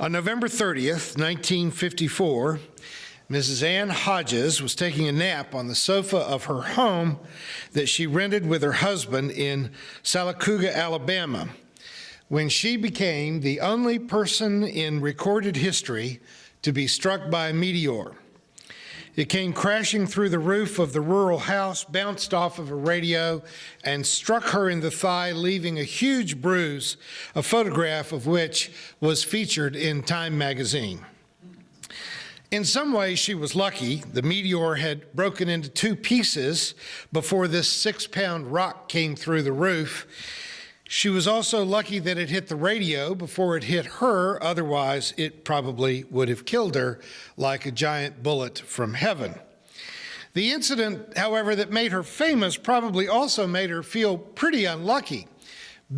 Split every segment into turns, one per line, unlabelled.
On November 30th, 1954, Mrs. Ann Hodges was taking a nap on the sofa of her home that she rented with her husband in Salacuga, Alabama, when she became the only person in recorded history to be struck by a meteor. It came crashing through the roof of the rural house, bounced off of a radio, and struck her in the thigh, leaving a huge bruise, a photograph of which was featured in Time magazine. In some ways, she was lucky. The meteor had broken into two pieces before this 6-pound rock came through the roof. She was also lucky that it hit the radio before it hit her. Otherwise, it probably would have killed her like a giant bullet from heaven. The incident, however, that made her famous probably also made her feel pretty unlucky.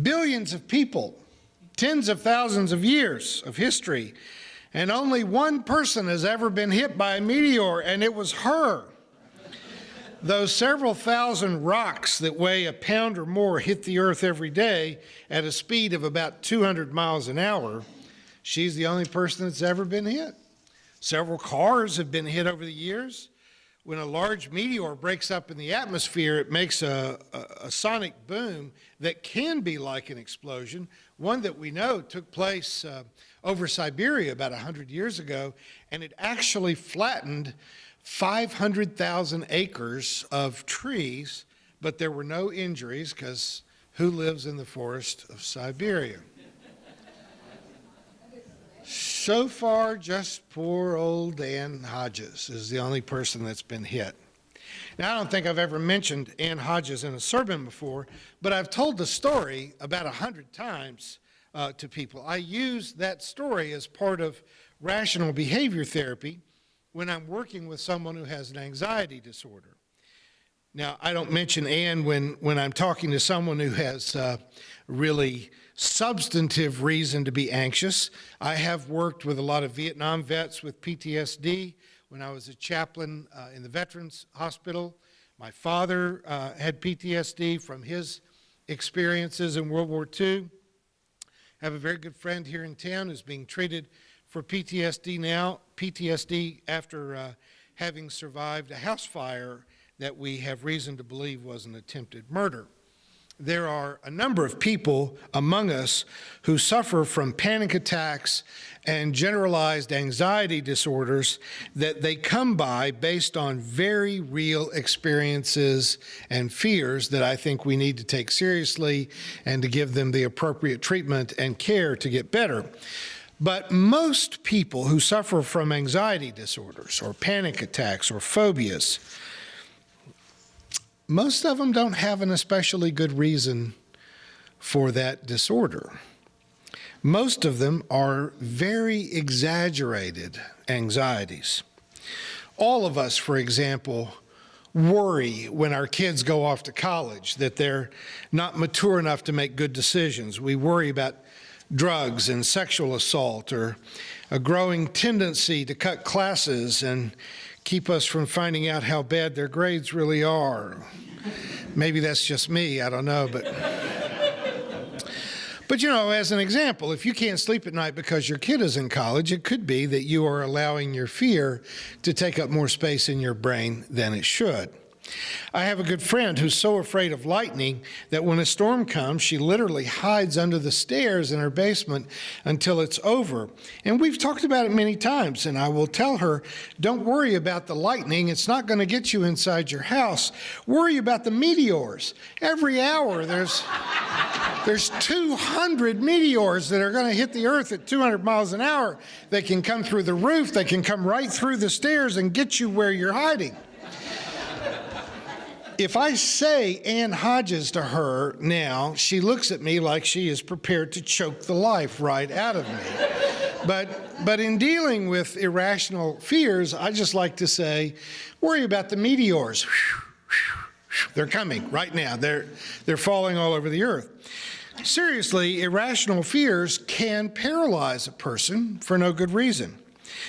Billions of people, tens of thousands of years of history, and only one person has ever been hit by a meteor, and it was her. Those several thousand rocks that weigh a pound or more hit the earth every day at a speed of about 200 miles an hour. She's the only person that's ever been hit. Several cars have been hit over the years. When a large meteor breaks up in the atmosphere, it makes a sonic boom that can be like an explosion. One that we know took place over Siberia about 100 years ago, and it actually flattened 500,000 acres of trees, but there were no injuries because who lives in the forest of Siberia? So far, just poor old Ann Hodges is the only person that's been hit. Now, I don't think I've ever mentioned Ann Hodges in a sermon before, but I've told the story about 100 times to people. I use that story as part of rational behavior therapy when I'm working with someone who has an anxiety disorder. Now, I don't mention Ann when I'm talking to someone who has really substantive reason to be anxious. I have worked with a lot of Vietnam vets with PTSD when I was a chaplain in the Veterans Hospital. My father had PTSD from his experiences in World War II. I have a very good friend here in town who's being treated for PTSD after having survived a house fire that we have reason to believe was an attempted murder. There are a number of people among us who suffer from panic attacks and generalized anxiety disorders that they come by based on very real experiences and fears that I think we need to take seriously and to give them the appropriate treatment and care to get better. But most people who suffer from anxiety disorders or panic attacks or phobias, most of them don't have an especially good reason for that disorder. Most of them are very exaggerated anxieties. All of us, for example, worry when our kids go off to college that they're not mature enough to make good decisions. We worry about drugs and sexual assault, or a growing tendency to cut classes and keep us from finding out how bad their grades really are. Maybe that's just me, I don't know, but you know, as an example, if you can't sleep at night because your kid is in college, it could be that you are allowing your fear to take up more space in your brain than it should. I have a good friend who's so afraid of lightning that when a storm comes, she literally hides under the stairs in her basement until it's over. And we've talked about it many times, and I will tell her, don't worry about the lightning. It's not going to get you inside your house. Worry about the meteors. Every hour there's 200 meteors that are going to hit the earth at 200 miles an hour. They can come through the roof. They can come right through the stairs and get you where you're hiding. If I say Ann Hodges to her now, she looks at me like she is prepared to choke the life right out of me. But in dealing with irrational fears, I just like to say, worry about the meteors. They're coming right now. They're falling all over the earth. Seriously, irrational fears can paralyze a person for no good reason.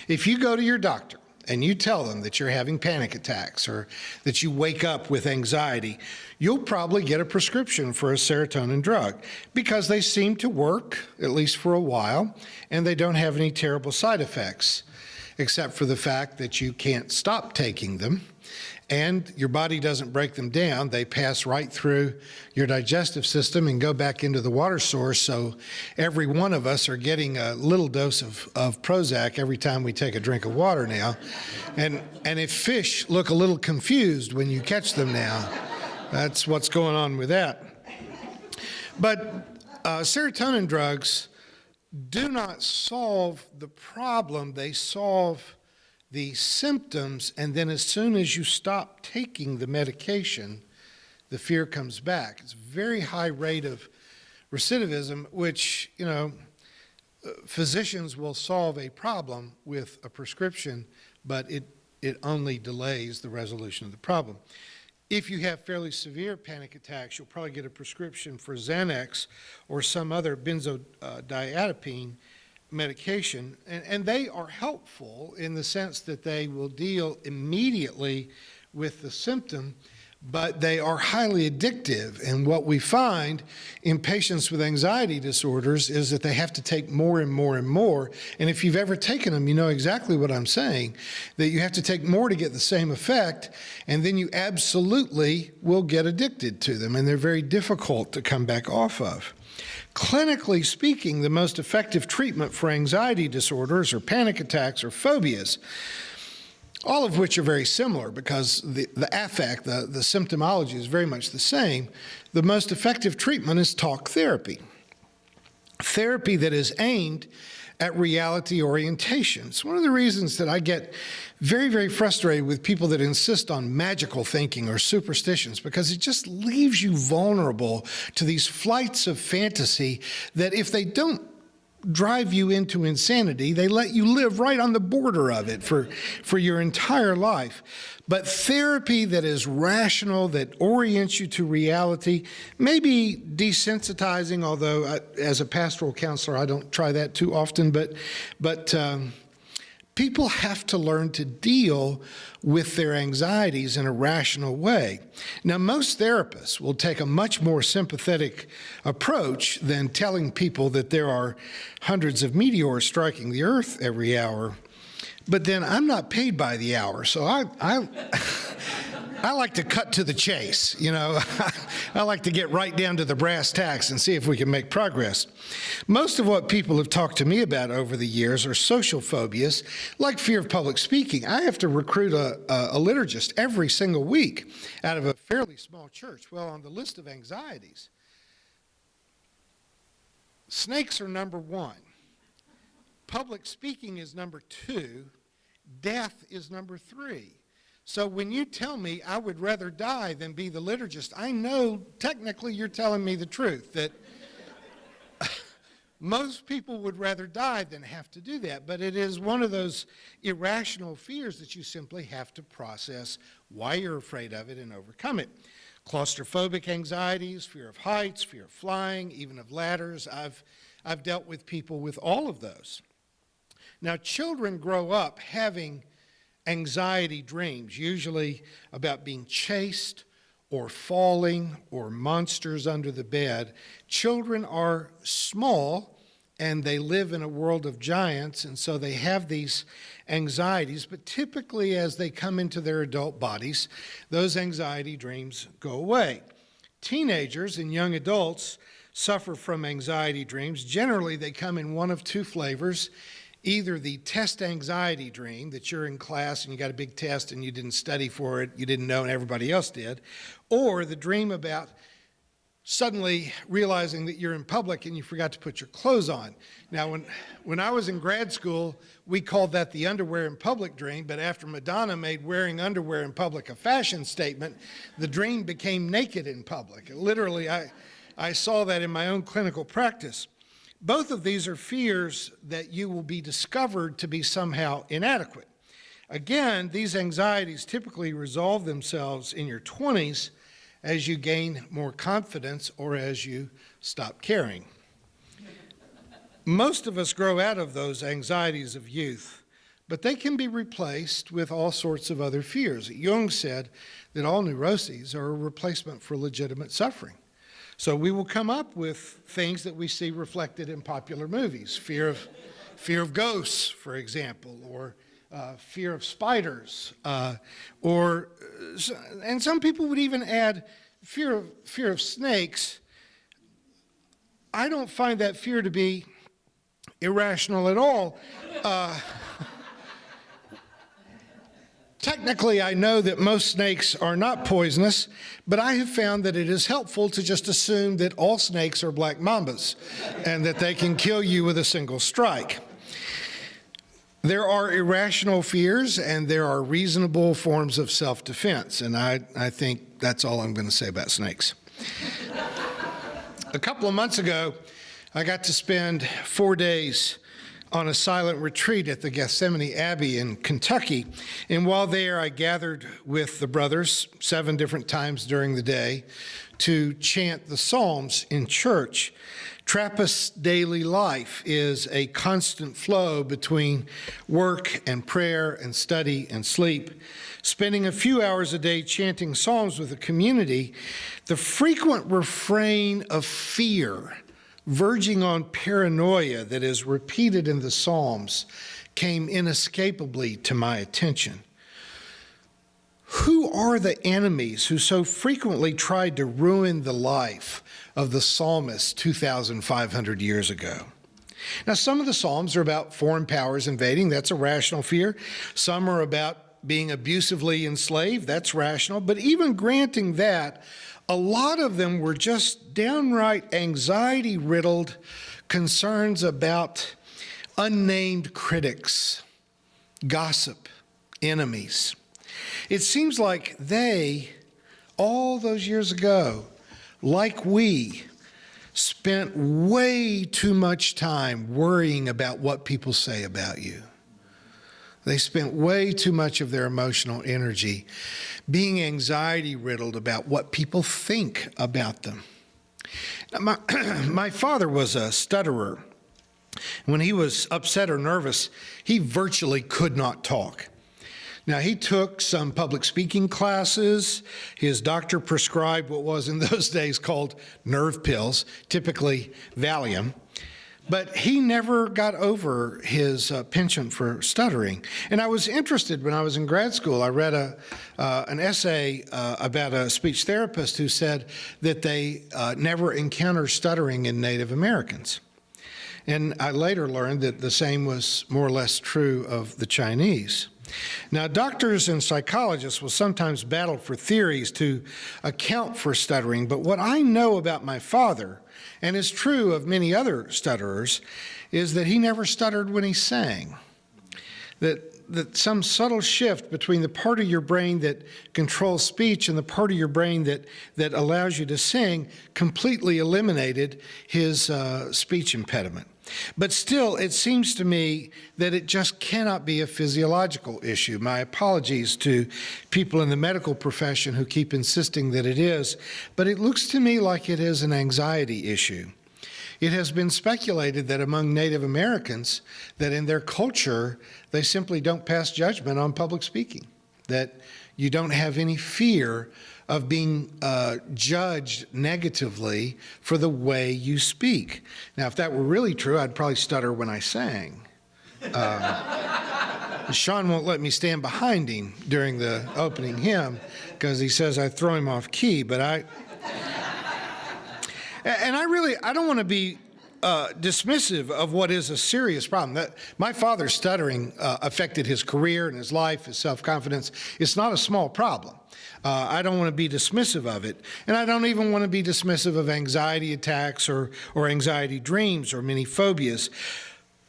If you go to your doctor and you tell them that you're having panic attacks or that you wake up with anxiety, you'll probably get a prescription for a serotonin drug because they seem to work, at least for a while, and they don't have any terrible side effects, except for the fact that you can't stop taking them and your body doesn't break them down. They pass right through your digestive system and go back into the water source. So every one of us are getting a little dose of Prozac every time we take a drink of water now. And if fish look a little confused when you catch them now, that's what's going on with that. But serotonin drugs do not solve the problem. They solve the symptoms, and then as soon as you stop taking the medication, the fear comes back. It's a very high rate of recidivism, which, physicians will solve a problem with a prescription, but it only delays the resolution of the problem. If you have fairly severe panic attacks, you'll probably get a prescription for Xanax or some other benzodiazepine medication, and they are helpful in the sense that they will deal immediately with the symptom, but they are highly addictive. And what we find in patients with anxiety disorders is that they have to take more and more and more. And if you've ever taken them, you know exactly what I'm saying, that you have to take more to get the same effect, and then you absolutely will get addicted to them, and they're very difficult to come back off of. Clinically speaking, the most effective treatment for anxiety disorders or panic attacks or phobias, all of which are very similar because the affect, the symptomology is very much the same. The most effective treatment is talk therapy. Therapy that is aimed at reality orientation. It's one of the reasons that I get very, very frustrated with people that insist on magical thinking or superstitions, because it just leaves you vulnerable to these flights of fantasy that if they don't drive you into insanity, they let you live right on the border of it for your entire life. But therapy that is rational, that orients you to reality, may be desensitizing, although as a pastoral counselor, I don't try that too often, but people have to learn to deal with their anxieties in a rational way. Now, most therapists will take a much more sympathetic approach than telling people that there are hundreds of meteors striking the earth every hour. But then I'm not paid by the hour, so I like to cut to the chase, I like to get right down to the brass tacks and see if we can make progress. Most of what people have talked to me about over the years are social phobias, like fear of public speaking. I have to recruit a liturgist every single week out of a fairly small church. Well, on the list of anxieties, snakes are number one. Public speaking is number two. Death is number three. So when you tell me I would rather die than be the liturgist, I know technically you're telling me the truth, that most people would rather die than have to do that. But it is one of those irrational fears that you simply have to process why you're afraid of it and overcome it. Claustrophobic anxieties, fear of heights, fear of flying, even of ladders. I've dealt with people with all of those. Now, children grow up having anxiety dreams, usually about being chased or falling or monsters under the bed. Children are small and they live in a world of giants, and so they have these anxieties, but typically as they come into their adult bodies, those anxiety dreams go away. Teenagers and young adults suffer from anxiety dreams. Generally, they come in one of two flavors. Either the test anxiety dream, that you're in class and you got a big test and you didn't study for it, you didn't know and everybody else did, or the dream about suddenly realizing that you're in public and you forgot to put your clothes on. Now, when I was in grad school, we called that the underwear in public dream, but after Madonna made wearing underwear in public a fashion statement, the dream became naked in public. Literally, I saw that in my own clinical practice. Both of these are fears that you will be discovered to be somehow inadequate. Again, these anxieties typically resolve themselves in your 20s as you gain more confidence or as you stop caring. Most of us grow out of those anxieties of youth, but they can be replaced with all sorts of other fears. Jung said that all neuroses are a replacement for legitimate suffering. So we will come up with things that we see reflected in popular movies, fear of ghosts, for example, or fear of spiders, and some people would even add fear of snakes. I don't find that fear to be irrational at all. Technically, I know that most snakes are not poisonous, but I have found that it is helpful to just assume that all snakes are black mambas and that they can kill you with a single strike. There are irrational fears and there are reasonable forms of self-defense, and I think that's all I'm going to say about snakes. A couple of months ago, I got to spend 4 days on a silent retreat at the Gethsemane Abbey in Kentucky. And while there, I gathered with the brothers 7 different times during the day to chant the Psalms in church. Trappist's daily life is a constant flow between work and prayer and study and sleep. Spending a few hours a day chanting Psalms with the community, the frequent refrain of fear verging on paranoia that is repeated in the Psalms came inescapably to my attention. Who are the enemies who so frequently tried to ruin the life of the psalmist 2,500 years ago? Now, some of the Psalms are about foreign powers invading. That's a rational fear. Some are about being abusively enslaved. That's rational. But even granting that, a lot of them were just downright anxiety-riddled concerns about unnamed critics, gossip, enemies. It seems like they, all those years ago, like we, spent way too much time worrying about what people say about you. They spent way too much of their emotional energy being anxiety-riddled about what people think about them. Now, my father was a stutterer. When he was upset or nervous, he virtually could not talk. Now, he took some public speaking classes. His doctor prescribed what was in those days called nerve pills, typically Valium. But he never got over his penchant for stuttering. And I was interested when I was in grad school. I read an essay about a speech therapist who said that they never encountered stuttering in Native Americans. And I later learned that the same was more or less true of the Chinese. Now, doctors and psychologists will sometimes battle for theories to account for stuttering, but what I know about my father, and is true of many other stutterers, is that he never stuttered when he sang. That some subtle shift between the part of your brain that controls speech and the part of your brain that allows you to sing completely eliminated his speech impediment. But still, it seems to me that it just cannot be a physiological issue. My apologies to people in the medical profession who keep insisting that it is, but it looks to me like it is an anxiety issue. It has been speculated that among Native Americans, that in their culture, they simply don't pass judgment on public speaking, that you don't have any fear of being judged negatively for the way you speak. Now, if that were really true, I'd probably stutter when I sang. Sean won't let me stand behind him during the opening hymn because he says I throw him off key, but I don't want to be dismissive of what is a serious problem. That my father's stuttering affected his career and his life, his self-confidence. It's not a small problem. I don't want to be dismissive of it. And I don't even want to be dismissive of anxiety attacks or anxiety dreams or many phobias.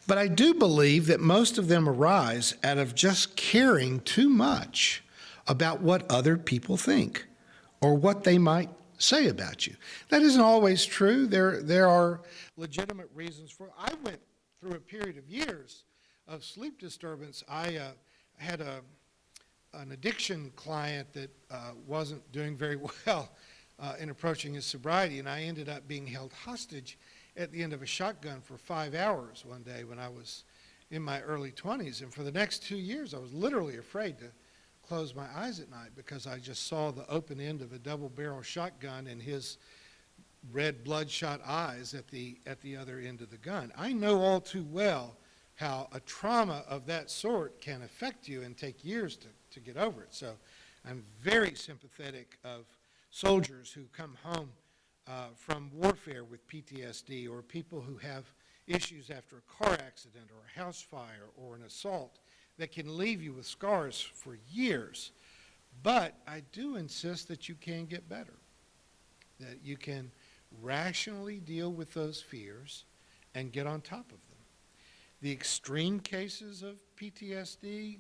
But I do believe that most of them arise out of just caring too much about what other people think or what they might say about you. That isn't always true. There are legitimate reasons for it. I went through a period of years of sleep disturbance. I had an addiction client that wasn't doing very well in approaching his sobriety, and I ended up being held hostage at the end of a shotgun for 5 hours one day when I was in my early 20s. And for the next 2 years, I was literally afraid to close my eyes at night because I just saw the open end of a double-barrel shotgun and his red bloodshot eyes at the other end of the gun. I know all too well how a trauma of that sort can affect you and take years to get over it. So I'm very sympathetic of soldiers who come home from warfare with PTSD, or people who have issues after a car accident or a house fire or an assault that can leave you with scars for years. But I do insist that you can get better, that you can rationally deal with those fears and get on top of them. The extreme cases of PTSD,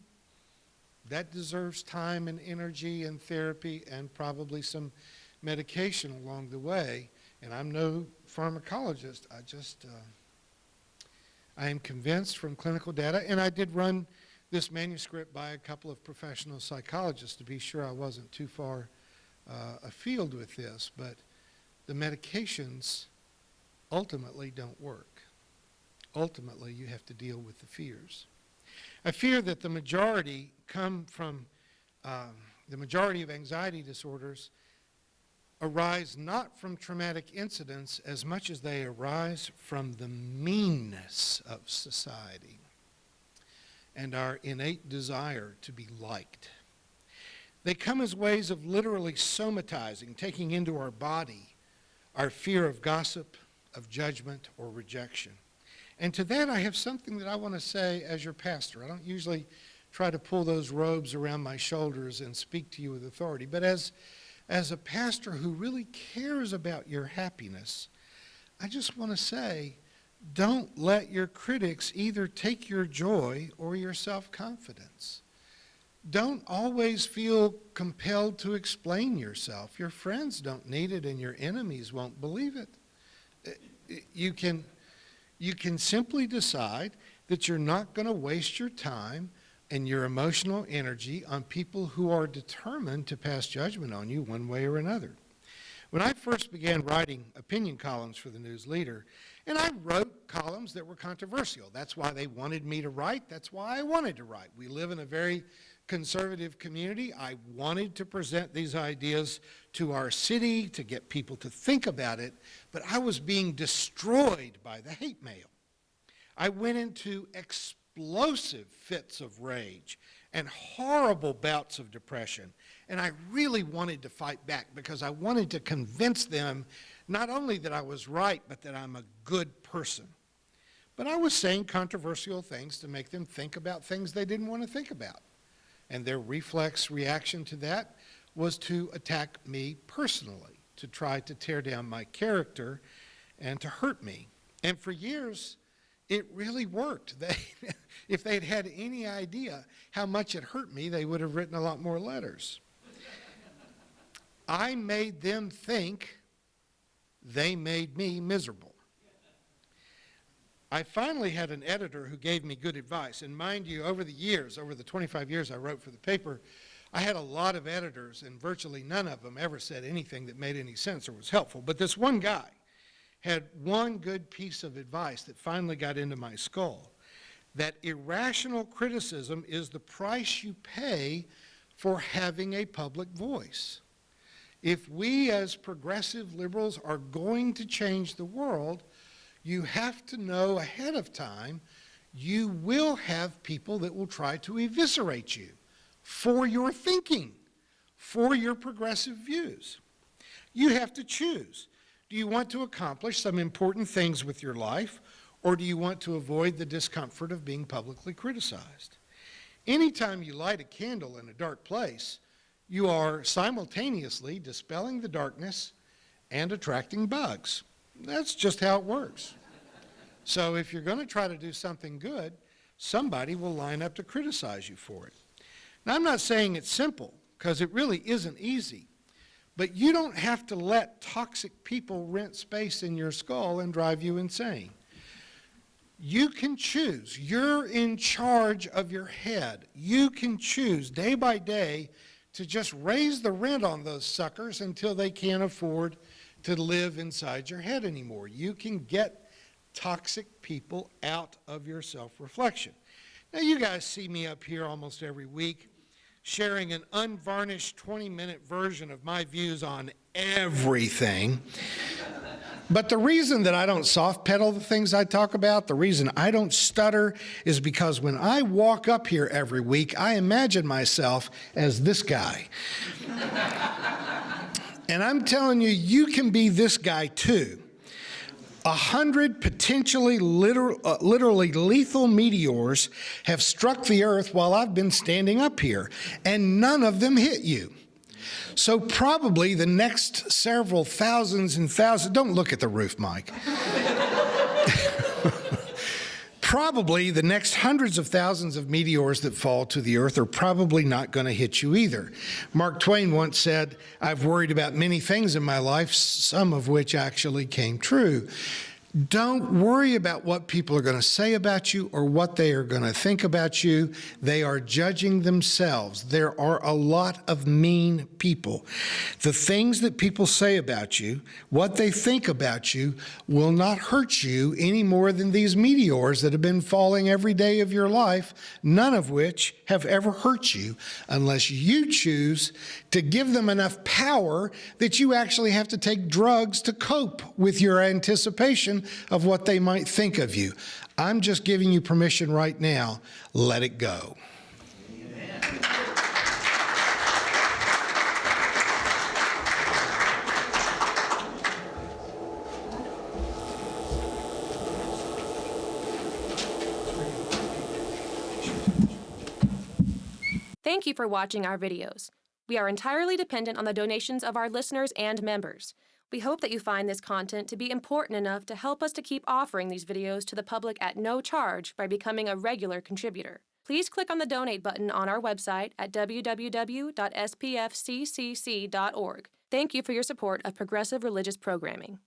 that deserves time and energy and therapy and probably some medication along the way. And I'm no pharmacologist. I am convinced from clinical data, and I did run this manuscript by a couple of professional psychologists to be sure I wasn't too far afield with this, but the medications ultimately don't work. Ultimately, you have to deal with the fears. I fear that the majority of anxiety disorders arise not from traumatic incidents as much as they arise from the meanness of society and our innate desire to be liked. They come as ways of literally somatizing, taking into our body our fear of gossip, of judgment, or rejection. And to that, I have something that I want to say as your pastor. I don't usually try to pull those robes around my shoulders and speak to you with authority, but as a pastor who really cares about your happiness, I just want to say, don't let your critics either take your joy or your self-confidence. Don't always feel compelled to explain yourself. Your friends don't need it, and your enemies won't believe it. You can simply decide that you're not going to waste your time and your emotional energy on people who are determined to pass judgment on you one way or another. When I first began writing opinion columns for the News Leader, and I wrote columns that were controversial. That's why they wanted me to write. That's why I wanted to write. We live in a very conservative community. I wanted to present these ideas to our city to get people to think about it, but I was being destroyed by the hate mail. I went into explosive fits of rage and horrible bouts of depression, and I really wanted to fight back because I wanted to convince them not only that I was right, but that I'm a good person. But I was saying controversial things to make them think about things they didn't want to think about. And their reflex reaction to that was to attack me personally, to try to tear down my character and to hurt me. And for years, it really worked. If they'd had any idea how much it hurt me, they would have written a lot more letters. I made them think they made me miserable. I finally had an editor who gave me good advice. And mind you, over the years, over the 25 years I wrote for the paper, I had a lot of editors, and virtually none of them ever said anything that made any sense or was helpful. But this one guy had one good piece of advice that finally got into my skull, that irrational criticism is the price you pay for having a public voice. If we as progressive liberals are going to change the world, you have to know ahead of time you will have people that will try to eviscerate you for your thinking, for your progressive views. You have to choose. Do you want to accomplish some important things with your life, or do you want to avoid the discomfort of being publicly criticized? Anytime you light a candle in a dark place, you are simultaneously dispelling the darkness and attracting bugs. That's just how it works. So if you're going to try to do something good, somebody will line up to criticize you for it. Now, I'm not saying it's simple, because it really isn't easy. But you don't have to let toxic people rent space in your skull and drive you insane. You can choose. You're in charge of your head. You can choose day by day to just raise the rent on those suckers until they can't afford to live inside your head anymore. You can get toxic people out of your self-reflection. Now, you guys see me up here almost every week sharing an unvarnished 20-minute version of my views on everything. But the reason that I don't soft pedal the things I talk about, the reason I don't stutter, is because when I walk up here every week, I imagine myself as this guy. And I'm telling you, you can be this guy too. 100 potentially literally lethal meteors have struck the earth while I've been standing up here, and none of them hit you. So probably the next several thousands and thousands, don't look at the roof, Mike. Probably the next hundreds of thousands of meteors that fall to the earth are probably not going to hit you either. Mark Twain once said, "I've worried about many things in my life, some of which actually came true." Don't worry about what people are going to say about you or what they are going to think about you. They are judging themselves. There are a lot of mean people. The things that people say about you, what they think about you, will not hurt you any more than these meteors that have been falling every day of your life, none of which have ever hurt you, unless you choose to give them enough power that you actually have to take drugs to cope with your anticipation of what they might think of you. I'm just giving you permission right now. Let it go. Amen.
Thank you for watching our videos. We are entirely dependent on the donations of our listeners and members. We hope that you find this content to be important enough to help us to keep offering these videos to the public at no charge by becoming a regular contributor. Please click on the donate button on our website at www.spfccc.org. Thank you for your support of progressive religious programming.